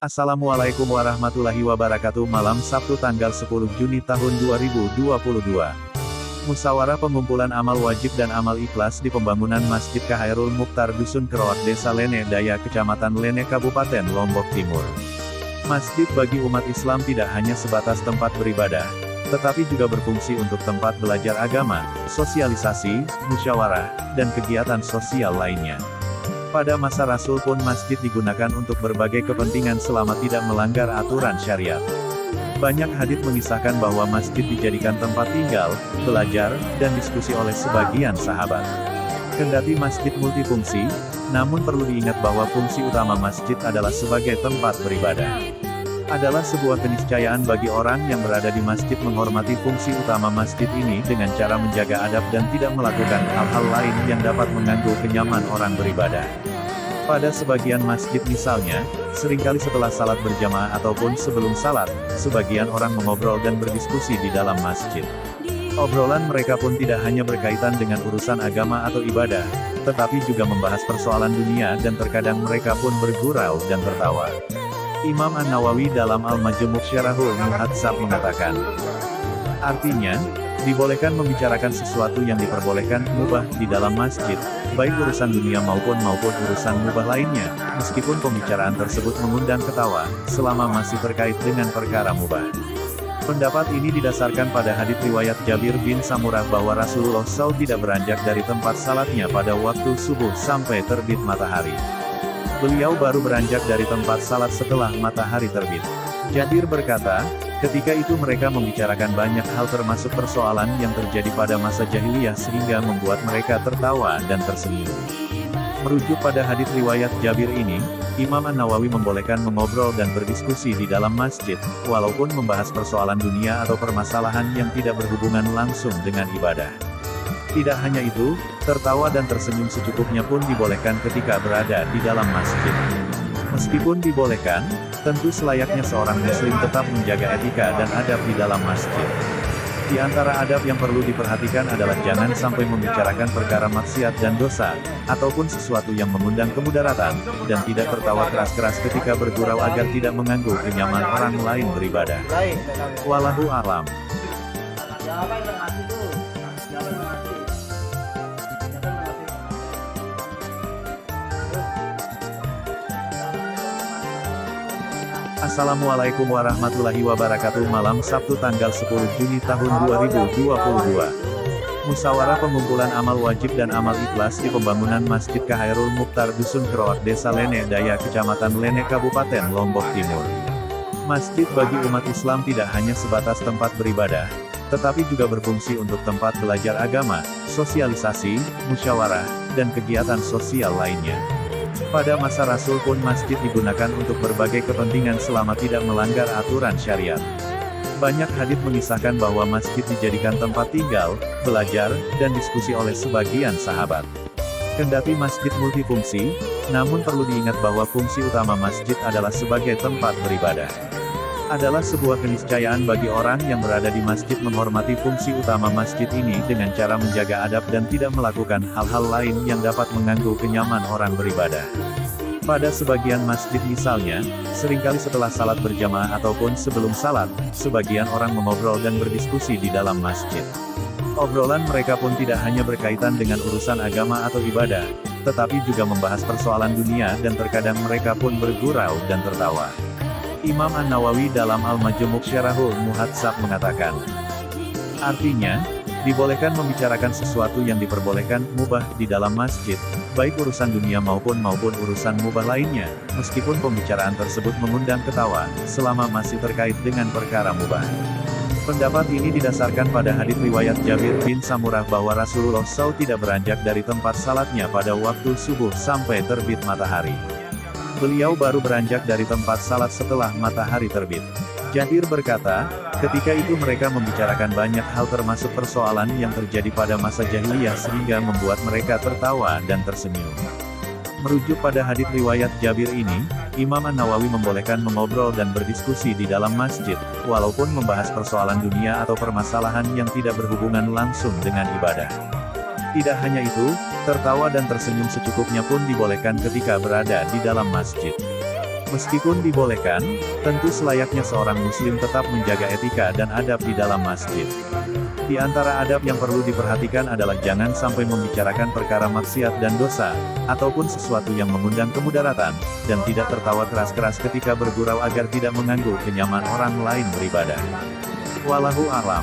Assalamualaikum warahmatullahi wabarakatuh. Malam Sabtu tanggal 10 Juni tahun 2022. Musyawarah pengumpulan amal wajib dan amal ikhlas di pembangunan Masjid Khairul Mukhtar Dusun Keroak Desa Lene Daya Kecamatan Lene Kabupaten Lombok Timur. Masjid bagi umat Islam tidak hanya sebatas tempat beribadah, tetapi juga berfungsi untuk tempat belajar agama, sosialisasi, musyawarah, dan kegiatan sosial lainnya. Pada masa Rasul pun masjid digunakan untuk berbagai kepentingan selama tidak melanggar aturan syariat. Banyak hadits mengisahkan bahwa masjid dijadikan tempat tinggal, belajar, dan diskusi oleh sebagian sahabat. Kendati masjid multifungsi, namun perlu diingat bahwa fungsi utama masjid adalah sebagai tempat beribadah. Adalah sebuah keniscayaan bagi orang yang berada di masjid menghormati fungsi utama masjid ini dengan cara menjaga adab dan tidak melakukan hal-hal lain yang dapat mengganggu kenyamanan orang beribadah. Pada sebagian masjid misalnya, seringkali setelah salat berjamaah ataupun sebelum salat, sebagian orang mengobrol dan berdiskusi di dalam masjid. Obrolan mereka pun tidak hanya berkaitan dengan urusan agama atau ibadah, tetapi juga membahas persoalan dunia dan terkadang mereka pun bergurau dan tertawa. Imam An-Nawawi dalam Al-Majmu' Syarahul Muhadzab mengatakan, artinya, dibolehkan membicarakan sesuatu yang diperbolehkan mubah di dalam masjid, baik urusan dunia maupun urusan mubah lainnya, meskipun pembicaraan tersebut mengundang ketawa, selama masih terkait dengan perkara mubah. Pendapat ini didasarkan pada hadits riwayat Jabir bin Samurah bahwa Rasulullah SAW tidak beranjak dari tempat salatnya pada waktu subuh sampai terbit matahari. Beliau baru beranjak dari tempat salat setelah matahari terbit. Jabir berkata, ketika itu mereka membicarakan banyak hal termasuk persoalan yang terjadi pada masa jahiliyah sehingga membuat mereka tertawa dan tersenyum. Merujuk pada hadits riwayat Jabir ini, Imam An-Nawawi membolehkan mengobrol dan berdiskusi di dalam masjid, walaupun membahas persoalan dunia atau permasalahan yang tidak berhubungan langsung dengan ibadah. Tidak hanya itu, tertawa dan tersenyum secukupnya pun dibolehkan ketika berada di dalam masjid. Meskipun dibolehkan, tentu selayaknya seorang muslim tetap menjaga etika dan adab di dalam masjid. Di antara adab yang perlu diperhatikan adalah jangan sampai membicarakan perkara maksiat dan dosa, ataupun sesuatu yang mengundang kemudaratan, dan tidak tertawa keras-keras ketika bergurau agar tidak mengganggu kenyamanan orang lain beribadah. Wallahu a'lam. Assalamualaikum warahmatullahi wabarakatuh. Malam Sabtu tanggal 10 Juni tahun 2022. Musyawarah pengumpulan amal wajib dan amal ikhlas di pembangunan Masjid Khairul Mukhtar Dusun Keroak Desa Lene Daya Kecamatan Lene Kabupaten Lombok Timur. Masjid bagi umat Islam tidak hanya sebatas tempat beribadah, tetapi juga berfungsi untuk tempat belajar agama, sosialisasi, musyawarah, dan kegiatan sosial lainnya. Pada masa Rasul pun masjid digunakan untuk berbagai kepentingan selama tidak melanggar aturan syariat. Banyak hadits mengisahkan bahwa masjid dijadikan tempat tinggal, belajar, dan diskusi oleh sebagian sahabat. Kendati masjid multifungsi, namun perlu diingat bahwa fungsi utama masjid adalah sebagai tempat beribadah. Adalah sebuah keniscayaan bagi orang yang berada di masjid menghormati fungsi utama masjid ini dengan cara menjaga adab dan tidak melakukan hal-hal lain yang dapat mengganggu kenyamanan orang beribadah. Pada sebagian masjid misalnya, seringkali setelah salat berjamaah ataupun sebelum salat, sebagian orang mengobrol dan berdiskusi di dalam masjid. Obrolan mereka pun tidak hanya berkaitan dengan urusan agama atau ibadah, tetapi juga membahas persoalan dunia dan terkadang mereka pun bergurau dan tertawa. Imam An-Nawawi dalam Al-Majmu' Syarahul Muhadzab mengatakan, artinya, dibolehkan membicarakan sesuatu yang diperbolehkan mubah di dalam masjid, baik urusan dunia maupun urusan mubah lainnya, meskipun pembicaraan tersebut mengundang ketawa, selama masih terkait dengan perkara mubah. Pendapat ini didasarkan pada hadits riwayat Jabir bin Samurah bahwa Rasulullah SAW tidak beranjak dari tempat salatnya pada waktu subuh sampai terbit matahari. Beliau baru beranjak dari tempat salat setelah matahari terbit. Jabir berkata, ketika itu mereka membicarakan banyak hal termasuk persoalan yang terjadi pada masa jahiliyah sehingga membuat mereka tertawa dan tersenyum. Merujuk pada hadits riwayat Jabir ini, Imam An-Nawawi membolehkan mengobrol dan berdiskusi di dalam masjid, walaupun membahas persoalan dunia atau permasalahan yang tidak berhubungan langsung dengan ibadah. Tidak hanya itu, tertawa dan tersenyum secukupnya pun dibolehkan ketika berada di dalam masjid. Meskipun dibolehkan, tentu selayaknya seorang muslim tetap menjaga etika dan adab di dalam masjid. Di antara adab yang perlu diperhatikan adalah jangan sampai membicarakan perkara maksiat dan dosa, ataupun sesuatu yang mengundang kemudaratan, dan tidak tertawa keras-keras ketika bergurau agar tidak mengganggu kenyamanan orang lain beribadah. Wallahu a'lam.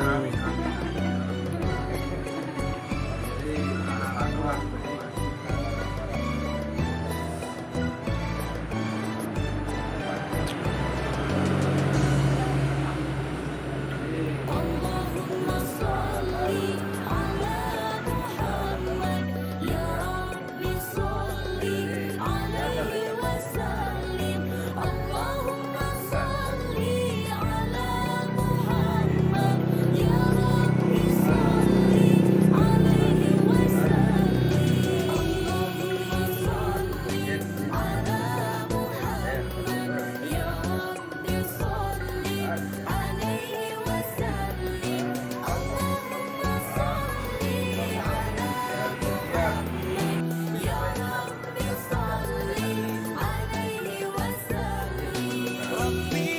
Amin, amin. Jadi harapan Allahumma sholli ala Muhammad ya Rabbi sholli alaihi wasallim. Allahumma sholli ala Muhammad ya Rabbi sholli alaihi wasallim. Allahumma sholli ala Muhammad ya Rabbi sholli alaihi wasallim. Allahumma sholli ala Muhammad ya Rabbi sholli alaihi wasallim. Rabbi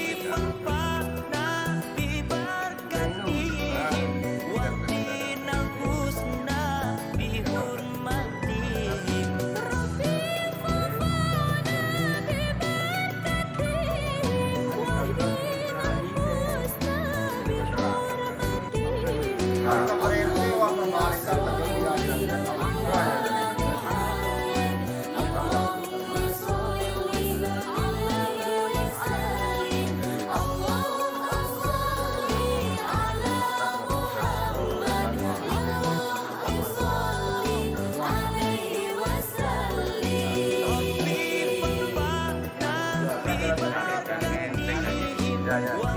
fa'na bibarakatihim wa qina husna bihurmatihim. Rabbi fa'na bibarakatihim wahdina husna bihurmatihim. Allahumma sholli alaihi wasallim. Allahumma sholli ala Muhammad ya Rabbi sholli alaihi wasallim. Rabbi fa'na bibarakatihim wa